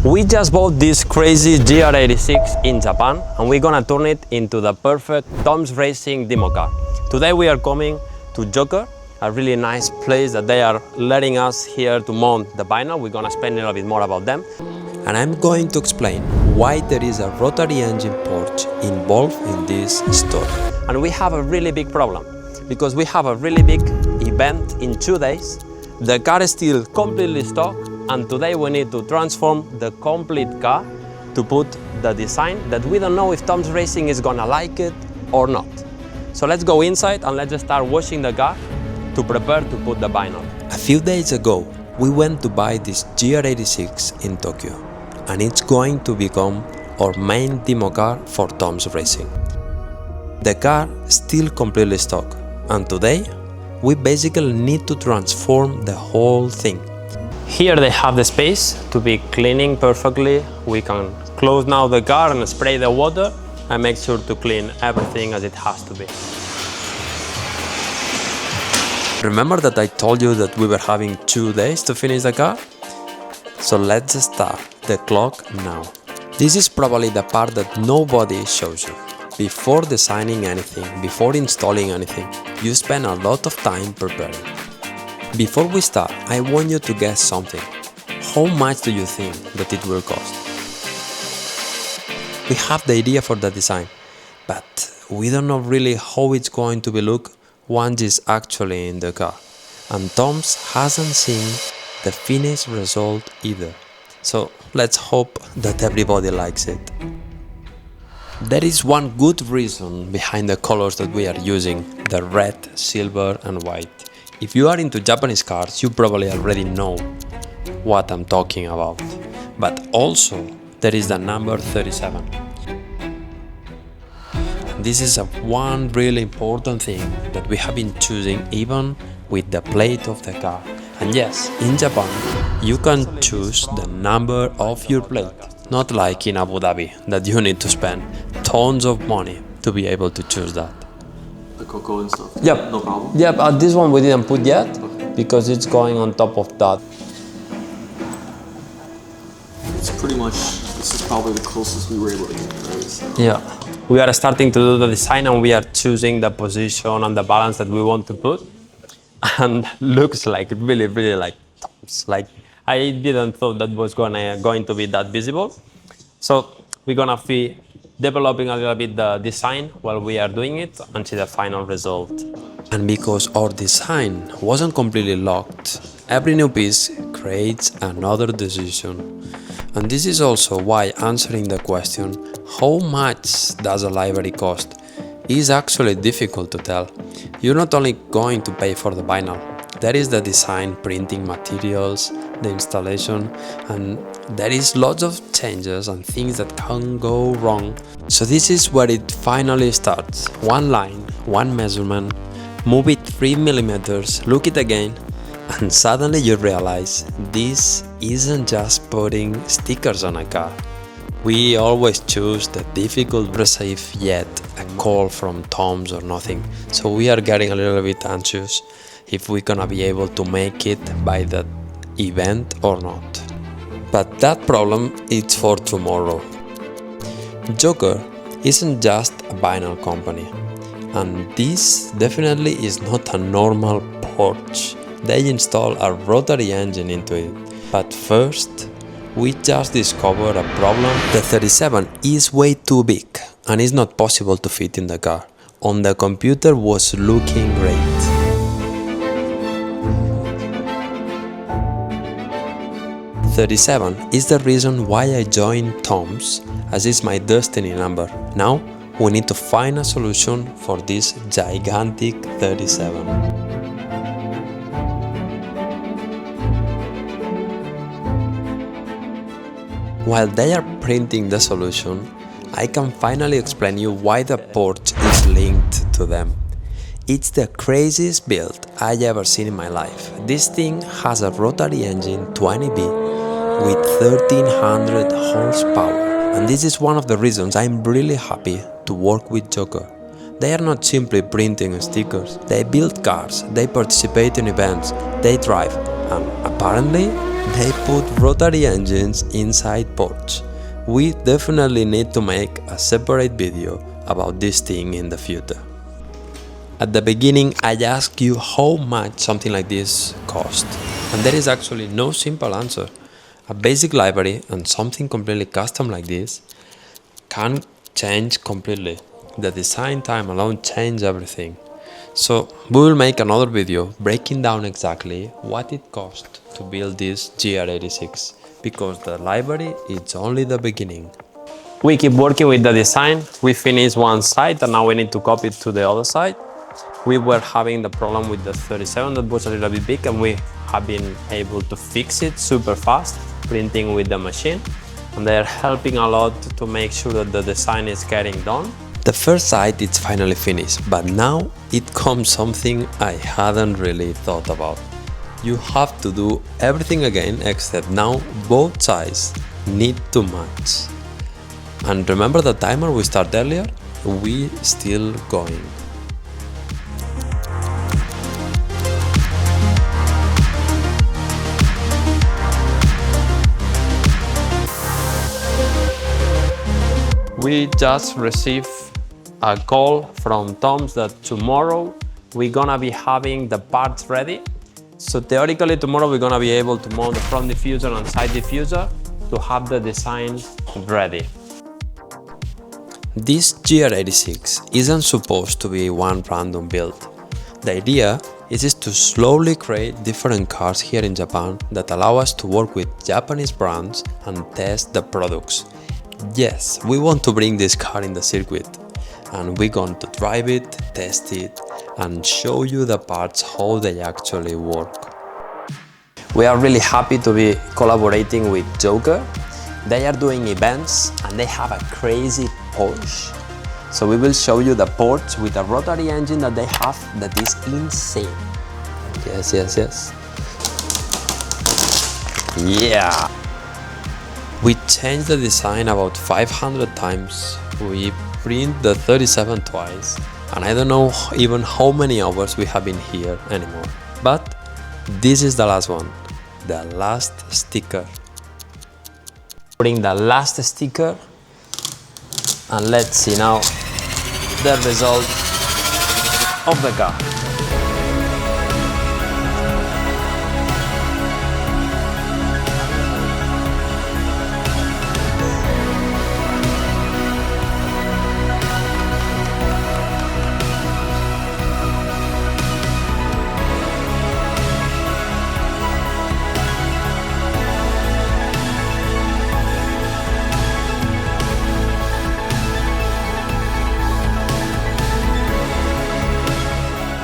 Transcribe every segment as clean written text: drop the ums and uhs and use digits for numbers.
We just bought this crazy GR86 in Japan and we're gonna turn it into the perfect Tom's Racing demo car. Today we are coming to Joker, a really nice place that they are letting us here to mount the vinyl. We're gonna explain a little bit more about them. And I'm going to explain why there is a rotary engine Porsche involved in this store. And we have a really big problem because we have a really big event in 2 days. The car is still completely stock, and today we need to transform the complete car to put the design that we don't know if Tom's Racing is gonna like it or not. So let's go inside and let's just start washing the car to prepare to put the vinyl. A few days ago, we went to buy this GR86 in Tokyo, and it's going to become our main demo car for Tom's Racing. The car is still completely stock, and today we basically need to transform the whole thing. Here they have the space to be cleaning perfectly. We can close now the car and spray the water and make sure to clean everything as it has to be. Remember that I told you that we were having 2 days to finish the car? So let's start the clock now. This is probably the part that nobody shows you. Before designing anything, before installing anything, you spend a lot of time preparing. Before we start, I want you to guess something. How much do you think that it will cost? We have the idea for the design, but we don't know really how it's going to be look once it's actually in the car. And Tom's hasn't seen the finished result either. So let's hope that everybody likes it. There is one good reason behind the colors that we are using, the red, silver and white. If you are into Japanese cars, you probably already know what I'm talking about. But also, there is the number 37. This is one really important thing that we have been choosing even with the plate of the car. And yes, in Japan, you can choose the number of your plate. Not like in Abu Dhabi, that you need to spend tons of money to be able to choose that. The cocoa and stuff? Yep. No problem? Yeah, but this one we didn't put yet because it's going on top of that. It's pretty much, this is probably the closest we were able to get, right? So. Yeah. We are starting to do the design and we are choosing the position and the balance that we want to put. And looks like really, really like Tom's. Like I didn't thought that was going to be that visible. So we're gonna be developing a little bit the design while we are doing it and see the final result. And because our design wasn't completely locked, every new piece creates another decision. And this is also why answering the question, how much does a livery cost, is actually difficult to tell. You're not only going to pay for the vinyl, there is the design, printing materials, the installation, and there is lots of changes and things that can go wrong. So this is where it finally starts. One line, one measurement, move it 3 millimeters, look it again, and suddenly you realize this isn't just putting stickers on a car. We always choose the difficult receive yet a call from Tom's or nothing. So we are getting a little bit anxious if we're gonna be able to make it by that event or not. But that problem is for tomorrow. Joker isn't just a vinyl company, and this definitely is not a normal Porsche. They install a rotary engine into it. But first, we just discovered a problem. The 37 is way too big and is not possible to fit in the car. On the computer was looking great. "37 is the reason why I joined Tom's, as it's my destiny number. Now we need to find a solution for this gigantic 37. While they are printing the solution, I can finally explain you why the Porsche is linked to them. It's the craziest build I ever seen in my life. This thing has a rotary engine 20B with 1300 horsepower, and this is one of the reasons I'm really happy to work with Joker. They are not simply printing stickers, they build cars, they participate in events, they drive, and apparently They put rotary engines inside Porsche. We definitely need to make a separate video about this thing in the future. At the beginning, I asked you how much something like this cost, and there is actually no simple answer. A basic library and something completely custom like this can change completely. The design time alone changes everything. So we will make another video breaking down exactly what it cost to build this GR86, because the library is only the beginning. We keep working with the design. We finished one side and now we need to copy it to the other side. We were having the problem with the 37 that was a little bit big, and we have been able to fix it super fast, printing with the machine. And they're helping a lot to make sure that the design is getting done. The first side is finally finished, but now it comes something I hadn't really thought about. You have to do everything again, except now both sides need to match. And remember the timer we started earlier? We still going. We just received a call from Tom's that tomorrow we're gonna be having the parts ready. So theoretically tomorrow we're gonna be able to mount the front diffuser and side diffuser to have the design ready. This GR86 isn't supposed to be one random build. The idea is to slowly create different cars here in Japan that allow us to work with Japanese brands and test the products. Yes, we want to bring this car in the circuit, and we're going to drive it, test it, and show you the parts how they actually work. We are really happy to be collaborating with Joker. They are doing events and they have a crazy Porsche. So we will show you the Porsche with a rotary engine that they have that is insane. Yes, yes, yes. Yeah! We changed the design about 500 times, we print the 37 twice, and I don't know even how many hours we have been here anymore. But this is the last one, the last sticker. Putting the last sticker, and let's see now the result of the car.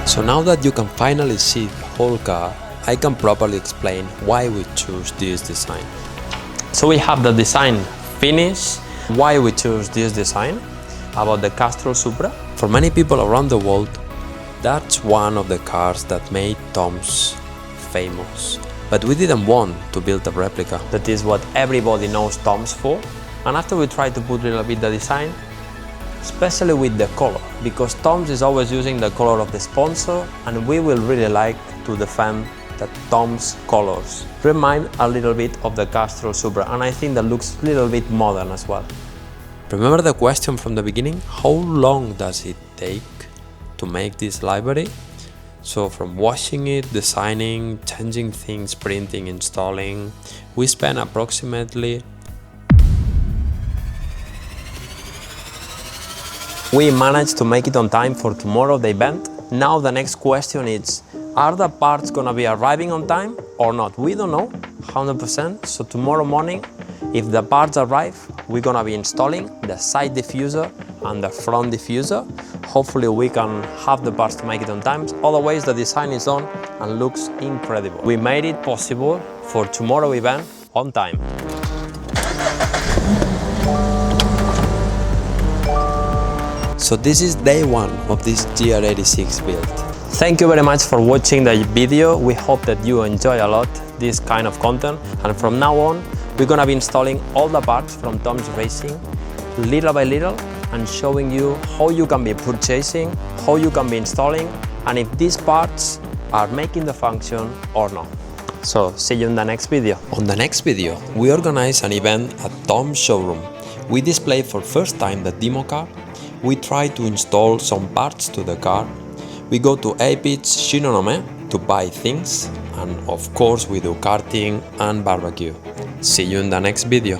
So now that you can finally see the whole car, I can properly explain why we choose this design. So we have the design finished. Why we choose this design about the Castrol Supra. For many people around the world, that's one of the cars that made Tom's famous. But we didn't want to build a replica. That is what everybody knows Tom's for. And after we tried to put a little bit the design, especially with the color, because Tom's is always using the color of the sponsor, and we will really like to defend that Tom's colors remind a little bit of the Castrol Supra, and I think that looks a little bit modern as well. Remember the question from the beginning? How long does it take to make this library? So from washing it, designing, changing things, printing, installing, we spent approximately. We managed to make it on time for tomorrow, the event. Now the next question is, are the parts gonna be arriving on time or not? We don't know, 100%. So tomorrow morning, if the parts arrive, we're gonna be installing the side diffuser and the front diffuser. Hopefully we can have the parts to make it on time. Otherwise, the design is done and looks incredible. We made it possible for tomorrow event on time. So this is day one of this GR86 build. Thank you very much for watching the video. We hope that you enjoy a lot this kind of content. And from now on, we're gonna be installing all the parts from Tom's Racing, little by little, and showing you how you can be purchasing, how you can be installing, and if these parts are making the function or not. So see you in the next video. On the next video, we organize an event at Tom's showroom. We display for first time the demo car. We try to install some parts to the car. We go to Apid's Shinonome to buy things. And of course we do karting and barbecue. See you in the next video.